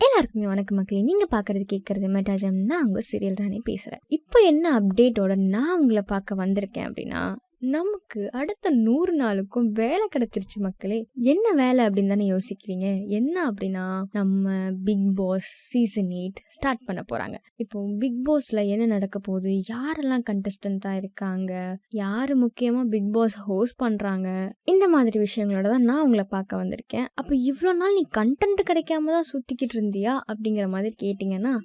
எல்லாருக்குமே வணக்கம் மக்களே. நீங்க பாக்குறது கேட்கறது மெட்டாஜம். நான் உங்க சீரியல் ராணி பேசுறேன். இப்போ என்ன அப்டேட்டோட நான் உங்களை பார்க்க வந்திருக்கேன் அப்படின்னா, நமக்கு அடுத்த 100 நாளுக்கும் வேலை கிடைச்சிருச்சு மக்களே. என்ன வேலை அப்படின்னு தானே யோசிக்கிறீங்க. என்ன அப்படின்னா, நம்ம பிக் பாஸ் சீசன் 8 ஸ்டார்ட் பண்ண போறாங்க. இப்போ பிக் பாஸ்ல என்ன நடக்க போகுது, யாரெல்லாம் கண்டஸ்டண்டா இருக்காங்க, யாரு முக்கியமா பிக் பாஸ் ஹோஸ்ட் பண்றாங்க, இந்த மாதிரி விஷயங்களோட தான் நான் உங்களை பார்க்க வந்திருக்கேன். அப்போ இவ்வளோ நாள் நீ கண்டென்ட் கிடைக்காம தான் சுத்திக்கிட்டு இருந்தியா அப்படிங்கிற மாதிரி கேட்டீங்கன்னா,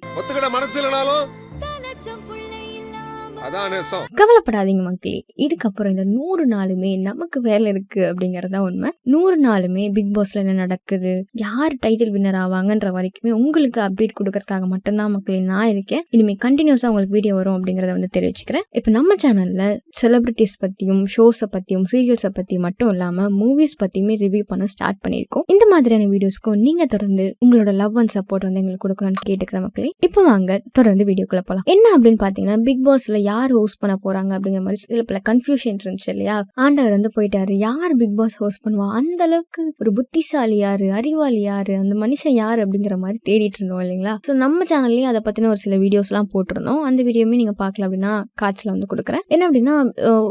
கவலைப்படாதீங்க மக்களே. இதுக்கப்புறம் இந்த 100 நாளுமே நமக்கு வேலை இருக்கு அப்படிங்கறதா உண்மை. 100 நாளுமே பிக் பாஸ்ல என்ன நடக்குது, யார் டைட்டில் வின்னர் ஆவாங்கன்ற வரைக்குமே உங்களுக்கு அப்டேட் கொடுக்கறதுக்காக மட்டும்தான் மக்களே நான் இருக்கேன். இனிமே கண்டினியூஸா உங்களுக்கு வீடியோ வரும் அப்படிங்கறத வந்து தெரிவிச்சுக்கிறேன். இப்போ நம்ம சேனல்ல செலிபிரிட்டிஸ் பத்தியும், ஷோஸை பத்தியும், சீரியல்ஸை பத்தி மட்டும் இல்லாம மூவிஸ் பத்தியுமே ரிவ்யூ பண்ண ஸ்டார்ட் பண்ணிருக்கோம். இந்த மாதிரியான வீடியோஸ்க்கும் நீங்க தொடர்ந்து உங்களோட லவ் அண்ட் சப்போர்ட் வந்து எங்களுக்கு கொடுக்கணும்னு கேட்டுக்கிற மக்களே. இப்போ வாங்க தொடர்ந்து வீடியோக்குள்ள போலாம். என்ன அப்படின்னு பாத்தீங்கன்னா, பிக் பாஸ்ல யார் ஹோஸ்ட் பண்ண போறாங்க அப்படிங்கிற மாதிரி சில பல கன்ஃபியூஷன் இருந்துச்சு இல்லையா. ஆண்டவர் வந்து போயிட்டாரு, யார் பிக் பாஸ் ஹோஸ்ட் பண்ணுவா, அந்த அளவுக்கு ஒரு புத்திசாலி யாரு, அறிவாளி யாரு, அந்த மனுஷன் யாரு அப்படிங்கிற மாதிரி தேடிட்டு இருந்தோம் இல்லைங்களா. ஸோ நம்ம சேனல்லையும் அதை பத்தின ஒரு சில வீடியோஸ் எல்லாம் போட்டிருந்தோம். அந்த வீடியோமே நீங்க பார்க்கல அப்படின்னா காட்சியில வந்து கொடுக்குறேன். என்ன அப்படின்னா,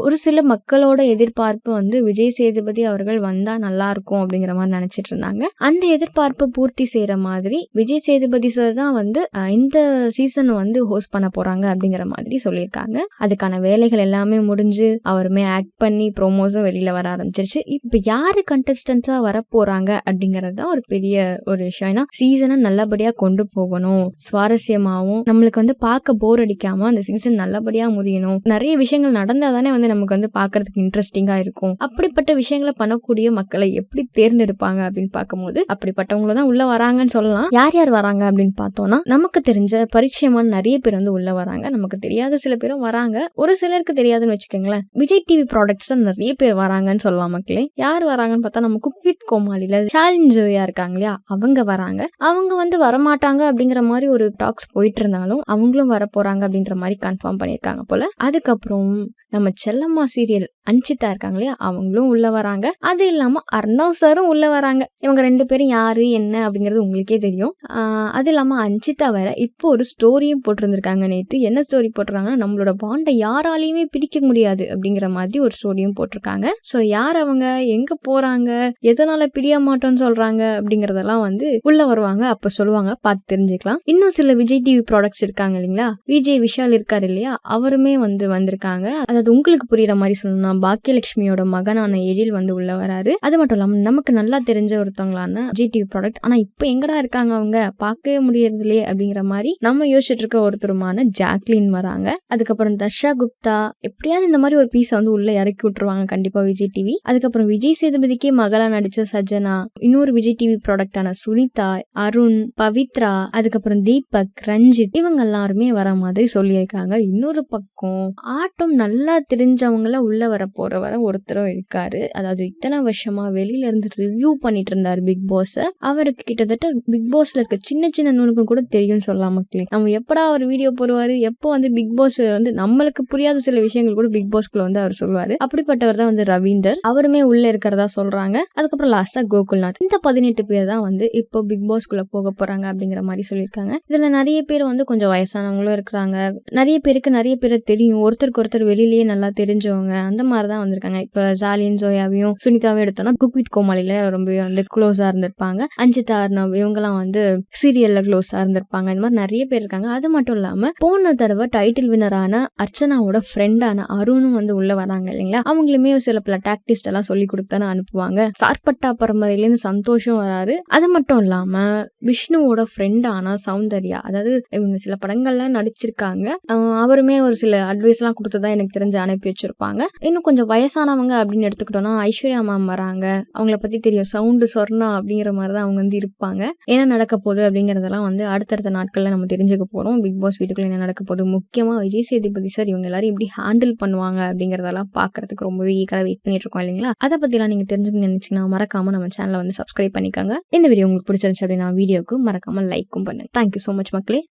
ஒரு சில மக்களோட எதிர்பார்ப்பு வந்து விஜய் சேதுபதி அவர்கள் வந்தா நல்லா இருக்கும் அப்படிங்கிற மாதிரி நினைச்சிட்டு இருந்தாங்க. அந்த எதிர்பார்ப்பை பூர்த்தி செய்யற மாதிரி விஜய் சேதுபதி சார் தான் வந்து இந்த சீசன் வந்து ஹோஸ்ட் பண்ண போறாங்க அப்படிங்கிற மாதிரி சொல்லியிருக்காங்க. அதுக்கான வேலைகள் எல்லாமே முடிஞ்சு அவருமே ஆக்ட் பண்ணி ப்ரோமோஸும் வெளியில வர ஆரம்பிச்சிருச்சு. இப்ப யாரு கண்டஸ்டன்ஸா வர போறாங்க அப்படிங்கறது தான் ஒரு பெரிய ஒரு விஷயம். ஏன்னா சீசனை நல்லபடியா கொண்டு போகணும், சுவாரஸ்யமாவும் நம்மளுக்கு வந்து பார்க்க போர் அடிக்காம அந்த சீசன் நல்லபடியா முடியணும். நிறைய விஷயங்கள் நடந்தா தானே வந்து நமக்கு வந்து பார்க்கறதுக்கு இன்ட்ரெஸ்டிங்கா இருக்கும். அப்படிப்பட்ட விஷயங்களை பண்ணக்கூடிய மக்களை எப்படி தேர்ந்தெடுப்பாங்க அப்படின்னு பார்க்கும்போது அப்படிப்பட்டவங்கள தான் உள்ள வராங்கன்னு சொல்லலாம். யார் யார் வராங்க அப்படின்னு பார்த்தோம்னா, நமக்கு தெரிஞ்ச பரிச்சயமான நிறைய பேர் வந்து உள்ள வராங்க. நமக்கு தெரியாத சில பேரும் வராங்க, ஒரு சிலருக்கு தெரியாதுன்னு வச்சுக்கோங்களேன். விஜய் டிவி ப்ராடக்ட்ஸ் நிறைய பேர் வராங்கன்னு சொல்லலாம் மக்களே. யார் வராங்கன்னு பார்த்தா, நம்ம குக் வித் கோமாளில ஷாலினி ஜோயா இருக்காங்க இல்லையா, அவங்க வராங்க. அவங்க வந்து வரமாட்டாங்க அப்படிங்கிற மாதிரி ஒரு டாக்ஸ் போயிட்டு இருந்தாலும் அவங்களும் வர போறாங்க அப்படின்ற மாதிரி கன்ஃபார்ம் பண்ணியிருக்காங்க போல. அதுக்கப்புறம் நம்ம செல்லம்மா சீரியல் அஞ்சிதா இருக்காங்க இல்லையா, அவங்களும் உள்ள வராங்க. அது இல்லாம அர்ணவ் சாரும் உள்ள வராங்க. இவங்க 2 பேரும் யாரு என்ன அப்படிங்கிறது உங்களுக்கே தெரியும். அது இல்லாம அஞ்சிதா வேற இப்போ ஒரு ஸ்டோரியும் போட்டிருந்திருக்காங்க. நேத்து என்ன ஸ்டோரி போட்டிருக்காங்கன்னா, நம்மளோட பாண்டை யாராலையுமே பிடிக்க முடியாது அப்படிங்கிற மாதிரி ஒரு ஸ்டோரியும் போட்டிருக்காங்க. ஸோ யார் அவங்க, எங்க போறாங்க, எதனால பிரிய மாட்டோம்னு சொல்றாங்க அப்படிங்கறதெல்லாம் வந்து உள்ள வருவாங்க, அப்ப சொல்லுவாங்க, பார்த்து தெரிஞ்சுக்கலாம். இன்னும் சில விஜய் டிவி ப்ராடக்ட்ஸ் இருக்காங்க இல்லைங்களா, விஜய் விஷால் இருக்காரு இல்லையா, அவருமே வந்து வந்திருக்காங்க. அதாவது உங்களுக்கு புரியுற மாதிரி சொல்லணும்னா, பாக்கியலட்சுமியோட மகனான எழில் வந்து உள்ள வராரு. அது மட்டும் இல்லாம நமக்கு நல்லா தெரிஞ்ச ஒருத்தவங்களான விஜய் டிவி ப்ராடக்ட், ஆனா இப்ப எங்கடா இருக்காங்க அவங்க, பார்க்கவே முடியறது இல்லையே அப்படிங்கிற மாதிரி நம்ம யோசிச்சுட்டு இருக்க ஒருத்தருமான ஜாக்லின் வராங்க. அதுக்கப்புறம் தர்ஷா குப்தா, எப்படியாவது இந்த மாதிரி ஒரு பீஸை வந்து உள்ள இறக்கி விட்டுருவாங்க கண்டிப்பா விஜய் டிவி. அதுக்கப்புறம் விஜய் சேதுபதிக்கே மகளா நடிச்ச சஜனா, இன்னொரு விஜய் டிவி ப்ராடக்டான சுனிதா, அருண், பவித்ரா, அதுக்கப்புறம் தீபக், ரஞ்சித், இவங்க எல்லாருமே வர மாதிரி சொல்லியிருக்காங்க. இன்னொரு பக்கம் ஆட்டம் நல்லா தெரிஞ்சவங்கள உள்ள வர போறவர ஒருத்தரும் இருக்காரு. அதாவது இத்தனை வருஷமா வெளியில இருந்து ரிவ்யூ பண்ணிட்டு இருந்தாரு பிக் பாஸ். அவருக்கு கிட்டத்தட்ட பிக் பாஸ்ல இருக்க சின்ன சின்ன நூலுக்கும் கூட தெரியும் சொல்லலாம் மக்களே. நம்ம எப்படா அவர் வீடியோ போடுவாரு, எப்போ வந்து பிக் பாஸ் வந்து நம்மளுக்கு புரியாத சில விஷயங்கள் கூட பிக் பாஸ்க்குள்ள வந்து அவர் சொல்லுவாரு. அப்படிப்பட்டவர் தான் வந்து ரவீந்தர், அவருமே உள்ள இருக்கிறதா சொல்றாங்க. அதுக்கப்புறம் லாஸ்டா கோகுல்நாத். இந்த 18 பேர் தான் வந்து இப்போ பிக் பாஸ்க்குள்ள போக போறாங்க அப்படிங்கிற மாதிரி சொல்லியிருக்காங்க. இதுல நிறைய பேர் வந்து கொஞ்சம் வயசானவங்களும் இருக்கிறாங்க. நிறைய பேருக்கு நிறைய பேரை தெரியும், ஒருத்தருக்கு ஒருத்தர் வெளியிலேயே நல்லா தெரிஞ்சவங்க, அந்த மாதிரிதான் வந்திருக்காங்க. இப்ப ஜாலியன் ஜோயாவையும் சுனிதாவையும் எடுத்தோம்னா குக் வித் கோமாளில ரொம்பவே வந்து க்ளோஸா இருந்திருப்பாங்க. அஞ்சிதா, அர்ணவ் இவங்கெல்லாம் வந்து சீரியல்ல க்ளோஸா இருந்திருப்பாங்க. இந்த மாதிரி நிறைய பேர் இருக்காங்க. அது மட்டும் இல்லாம போன தடவை டைட்டில் வினரான அர்ச்சனாவோட ஃப்ரெண்டான அருணும் வந்து உள்ள வராங்க இல்லைங்களா. அவங்களுமே சில பல டாக்டிஸ்ட் எல்லாம் சொல்லி கொடுத்தானு அனுப்புவாங்க. சார்பட்டா பரம்பரையிலேருந்து சந்தோஷம் வராரு. அது மட்டும் இல்லாம விஷ்ணுவோட ஃப்ரெண்டான சௌந்தர்யா, அதாவது இவங்க சில படங்கள்லாம் நடிச்சிருக்காங்க. அவருமே ஒரு சில அட்வைஸ் எல்லாம் கொடுத்ததான் எனக்கு தெரிஞ்சு அனுப்பி வச்சிருப்பாங்க. இன்னும் கொஞ்சம் வயசானவங்க அப்படின்னு எடுத்துக்கிட்டோம்னா ஐஸ்வர்யா மேம் வராங்க. அவங்கள பத்தி தெரியும், சவுண்டு சொர்ணா அப்படிங்கிற மாதிரிதான் அவங்க வந்து இருப்பாங்க. என்ன நடக்க போகுது அப்படிங்கறதெல்லாம் வந்து அடுத்தடுத்த நாட்கள்ல நம்ம தெரிஞ்சுக்க போறோம். பிக் பாஸ் வீட்டுக்குள்ள என்ன நடக்க போகுது, முக்கியமா விஜய் சேதுபதி சார் இவங்க எல்லாரும் எப்படி ஹேண்டில் பண்ணுவாங்க அப்படிங்கறதெல்லாம் பாக்குறதுக்கு ரொம்பவே ஈகரா வெயிட் பண்ணிட்டு இருக்கோம் இல்லைங்களா. அதை பத்தி எல்லாம் நீங்க தெரிஞ்சுக்கணும்னு நினைச்சீங்கன்னா மறக்காம நம்ம சேனலை வந்து சப்ஸ்கிரைப் பண்ணிக்கோங்க. இந்த வீடியோ உங்களுக்கு பிடிச்சிருந்துச்சு அப்படின்னா வீடியோக்கு மறக்காம லைக்கும் பண்ணுங்க. தேங்க்யூ சோ மச் மக்களே.